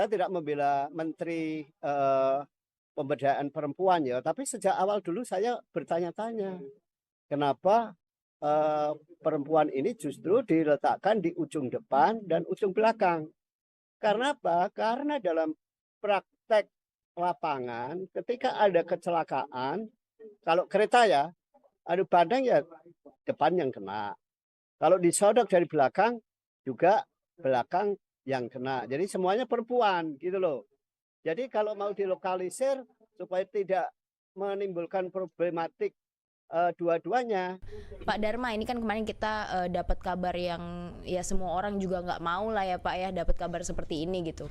saya tidak membela Menteri Pemberdayaan Perempuan ya, tapi sejak awal dulu saya bertanya-tanya, kenapa perempuan ini justru diletakkan di ujung depan dan ujung belakang. Karena apa? Karena dalam praktek lapangan, ketika ada kecelakaan, kalau kereta ya, adu pandang ya depan yang kena. Kalau disodok dari belakang, juga belakang yang kena. Jadi semuanya perempuan gitu loh. Jadi kalau mau dilokalisir supaya tidak menimbulkan problematik dua-duanya. Pak Dharma, ini kan kemarin kita dapat kabar yang ya semua orang juga nggak mau lah ya Pak ya dapat kabar seperti ini gitu.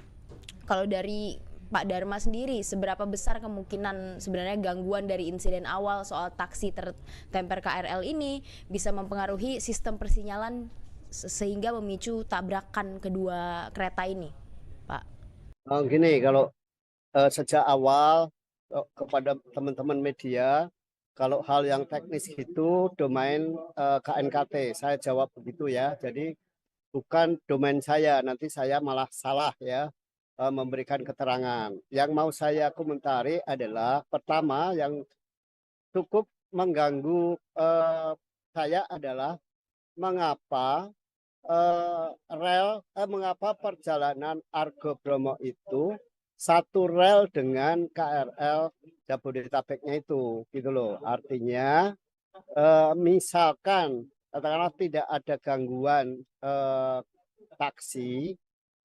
Kalau dari Pak Dharma sendiri, seberapa besar kemungkinan sebenarnya gangguan dari insiden awal soal taksi tertemper KRL ini bisa mempengaruhi sistem persinyalan sehingga memicu tabrakan kedua kereta ini, Pak? Gini, kalau sejak awal kepada teman-teman media, kalau hal yang teknis itu domain KNKT, saya jawab begitu ya. Jadi bukan domain saya, nanti saya malah salah ya memberikan keterangan. Yang mau saya komentari adalah pertama yang cukup mengganggu saya adalah mengapa mengapa perjalanan Argo Bromo itu satu rel dengan KRL Jabodetabeknya itu, gitu loh. Artinya, misalkan katakanlah tidak ada gangguan taksi,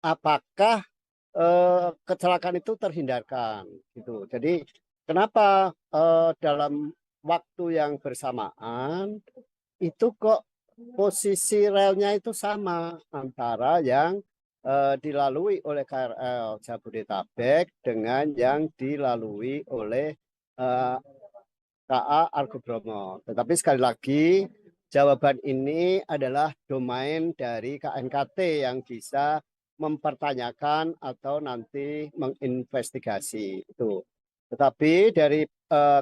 apakah kecelakaan itu terhindarkan, gitu. Jadi, kenapa dalam waktu yang bersamaan itu kok posisi relnya itu sama antara yang dilalui oleh KRL Jabodetabek dengan yang dilalui oleh KA Argo Bromo. Tetapi sekali lagi jawaban ini adalah domain dari KNKT yang bisa mempertanyakan atau nanti menginvestigasi itu. Tetapi dari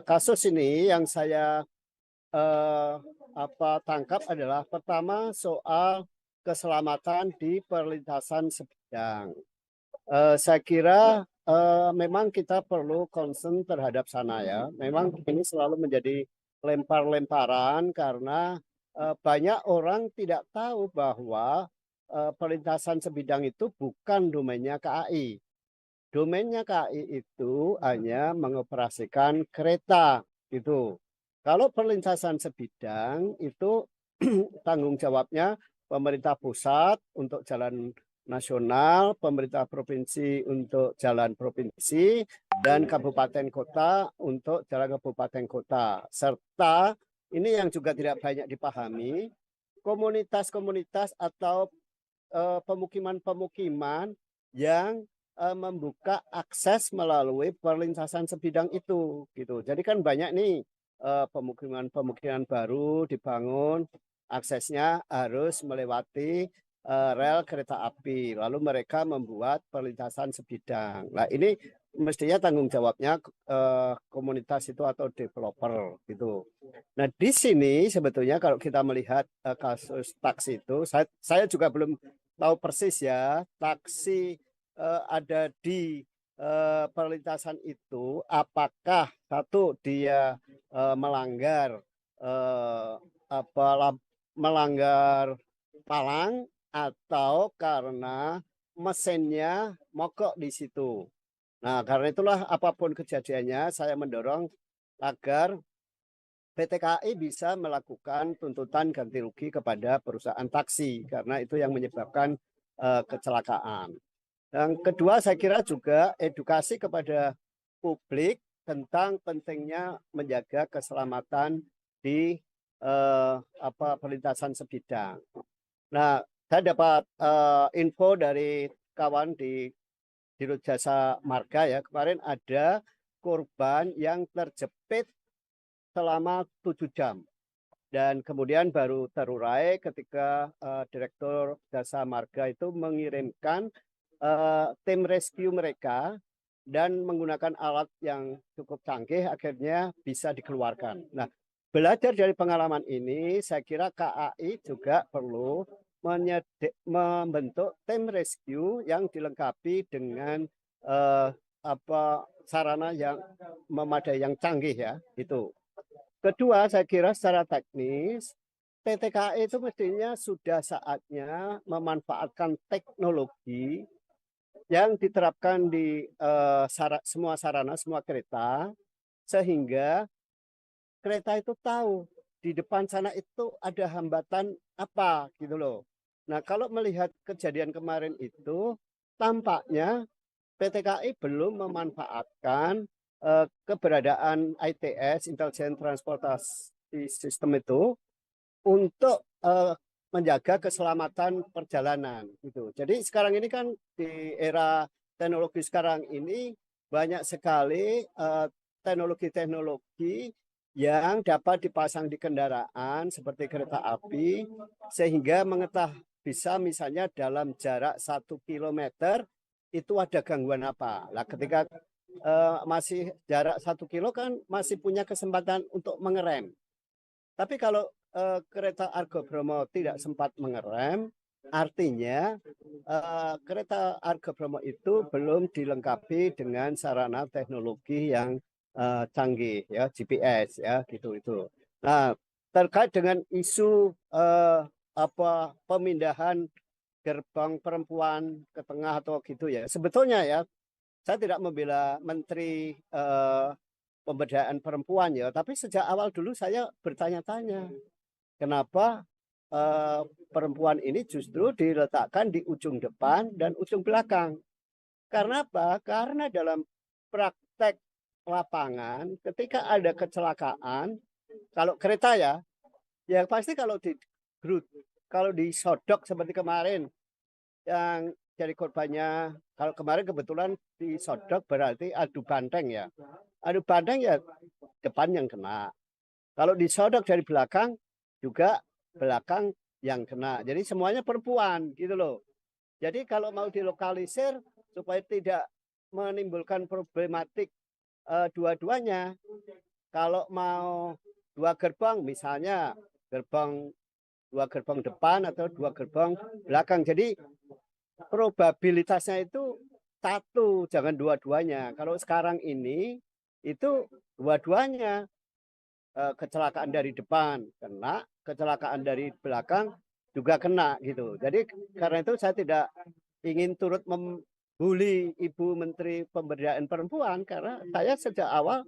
kasus ini yang saya eh, tangkap adalah pertama soal keselamatan di perlintasan sebidang. Saya kira memang kita perlu concern terhadap sana ya. Memang ini selalu menjadi lempar-lemparan karena banyak orang tidak tahu bahwa perlintasan sebidang itu bukan domainnya KAI. Domainnya KAI itu hanya mengoperasikan kereta gitu. Kalau perlintasan sebidang itu tanggung jawabnya pemerintah pusat untuk jalan nasional, pemerintah provinsi untuk jalan provinsi, dan kabupaten kota untuk jalan kabupaten kota. Serta ini yang juga tidak banyak dipahami, komunitas-komunitas atau pemukiman-pemukiman yang membuka akses melalui perlintasan sebidang itu gitu. Jadi kan banyak nih pemukiman-pemukiman baru dibangun, aksesnya harus melewati rel kereta api. Lalu mereka membuat perlintasan sebidang. Nah, ini mestinya tanggung jawabnya komunitas itu atau developer gitu. Nah, di sini sebetulnya kalau kita melihat kasus taksi itu, saya juga belum tahu persis ya, taksi ada di perlintasan itu, apakah satu dia melanggar eh, melanggar palang atau karena mesinnya mogok di situ. Nah, karena itulah apapun kejadiannya, saya mendorong agar PT KAI bisa melakukan tuntutan ganti rugi kepada perusahaan taksi karena itu yang menyebabkan kecelakaan. Yang kedua, saya kira juga edukasi kepada publik tentang pentingnya menjaga keselamatan di perlintasan sebidang. Nah, saya dapat info dari kawan di Dirut Jasa Marga ya, kemarin ada korban yang terjepit selama 7 jam. Dan kemudian baru terurai ketika Direktur Jasa Marga itu mengirimkan tim rescue mereka dan menggunakan alat yang cukup canggih akhirnya bisa dikeluarkan. Nah, belajar dari pengalaman ini, saya kira KAI juga perlu membentuk tim rescue yang dilengkapi dengan sarana yang memadai, yang canggih ya. Itu. Kedua, saya kira secara teknis PT KAI itu mestinya sudah saatnya memanfaatkan teknologi yang diterapkan di semua sarana, semua kereta, sehingga kereta itu tahu di depan sana itu ada hambatan apa gitu loh. Nah, kalau melihat kejadian kemarin itu, tampaknya PT KAI belum memanfaatkan keberadaan ITS, Intelligent Transportasi System itu untuk menjaga keselamatan perjalanan gitu. Jadi sekarang ini kan di era teknologi sekarang ini banyak sekali teknologi-teknologi yang dapat dipasang di kendaraan seperti kereta api sehingga bisa misalnya dalam jarak 1 kilometer itu ada gangguan apa. Nah, ketika masih jarak 1 kilo kan masih punya kesempatan untuk mengerem. Tapi kalau kereta Argo Bromo tidak sempat mengerem, artinya kereta Argo Bromo itu belum dilengkapi dengan sarana teknologi yang canggih ya, GPS ya gitu itu. Nah, terkait dengan isu pemindahan gerbang perempuan ke tengah atau gitu ya. Sebetulnya ya, saya tidak membela Menteri Pemberdayaan Perempuan ya, tapi sejak awal dulu saya bertanya-tanya, kenapa perempuan ini justru diletakkan di ujung depan dan ujung belakang. Karena apa? Karena dalam praktek lapangan, ketika ada kecelakaan, kalau kereta ya pasti kalau disodok seperti kemarin, yang jadi korbannya, kalau kemarin kebetulan disodok berarti adu banteng ya. Adu banteng ya depan yang kena. Kalau disodok dari belakang juga belakang yang kena. Jadi semuanya perempuan gitu loh. Jadi kalau mau dilokalisir supaya tidak menimbulkan problematik dua-duanya, kalau mau 2 gerbang misalnya gerbang 2 gerbang depan atau 2 gerbang belakang. Jadi probabilitasnya itu satu, jangan dua-duanya. Kalau sekarang ini itu dua-duanya, kecelakaan dari depan kena, kecelakaan dari belakang juga kena gitu. Jadi karena itu saya tidak ingin turut membuli Ibu Menteri Pemberdayaan Perempuan karena saya sejak awal